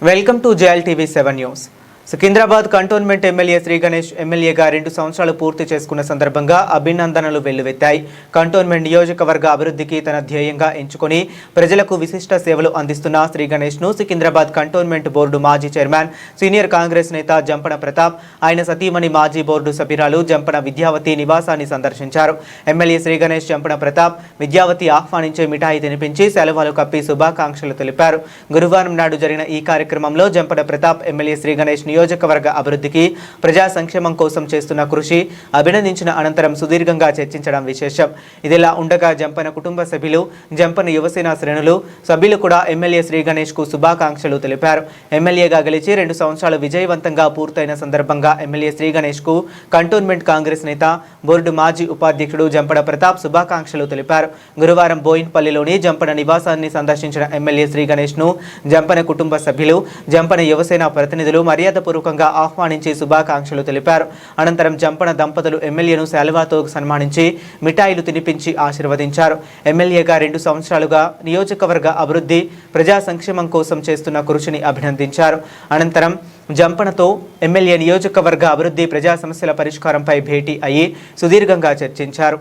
Welcome to JL TV 7 news. Secunderabad cantonment MLA Shri Ganesh ఎమ్మెల్యేగా 2 సంవత్సరాలు పూర్తి చేసుకున్న సందర్భంగా అభినందనలు వెల్లువెత్తాయి. కంటోన్మెంట్ నియోజకవర్గ అభివృద్ధికి తన ధ్యేయంగా ఎంచుకొని ప్రజలకు విశిష్ట సేవలు అందిస్తున్న శ్రీ గణేష్ను సికింద్రాబాద్ కంటోన్మెంట్ బోర్డు మాజీ చైర్మన్, సీనియర్ కాంగ్రెస్ నేత జంపన ప్రతాప్, ఆయన సతీమణి మాజీ బోర్డు సభ్యురాలు జంపన విద్యావతి నివాసాన్ని సందర్శించారు. ఎమ్మెల్యే శ్రీ గణేష్ జంపన ప్రతాప్ విద్యావతి ఆహ్వానించే మిఠాయి తినిపించి సెలవులు కప్పి శుభాకాంక్షలు తెలిపారు. గురువారం నాడు జరిగిన ఈ కార్యక్రమంలో జంపన ప్రతాప్ ఎమ్మెల్యే శ్రీ గణేష్ నియోజకవర్గ అభివృద్ధికి, ప్రజా సంక్షేమం కోసం చేస్తున్న కృషి అభినందించిన అనంతరం సుదీర్ఘంగా చర్చించడం విశేషం. ఇదిలా ఉండగా జంపన కుటుంబ సభ్యులు, జంపన యువసేన శ్రేణులు సభ్యులు కూడా ఎమ్మెల్యే శ్రీ గణేష్ కు శుభాకాంక్షలు తెలిపారు. ఎమ్మెల్యేగా గెలిచి 2 సంవత్సరాలు విజయవంతంగా పూర్తయిన సందర్భంగా ఎమ్మెల్యే శ్రీ గణేష్ కు కంటోన్మెంట్ కాంగ్రెస్ నేత, బోర్డు మాజీ ఉపాధ్యక్షుడు జంపన ప్రతాప్ శుభాకాంక్షలు తెలిపారు. గురువారం బోయిన్పల్లిలోని జంపన నివాసాన్ని సందర్శించిన ఎమ్మెల్యే శ్రీ గణేష్ ను జంపన కుటుంబ సభ్యులు, జంపన యువసేన ప్రతినిధులు మర్యాదపూర్వకంగా ఆహ్వానించి శుభాకాంక్షలు తెలిపారు. అనంతరం జంపన దంపతులు ఎమ్మెల్యేను శాలువాతో సన్మానించి మిఠాయిలు తినిపించి ఆశీర్వదించారు. ఎమ్మెల్యేగా 2 సంవత్సరాలుగా నియోజకవర్గ అభివృద్ధి, ప్రజా సంక్షేమం కోసం చేస్తున్న కృషిని అభినందించారు. అనంతరం జంపనతో ఎమ్మెల్యే నియోజకవర్గ అభివృద్ధి, ప్రజా సమస్యల పరిష్కారంపై భేటీ అయ్యి సుదీర్ఘంగా చర్చించారు.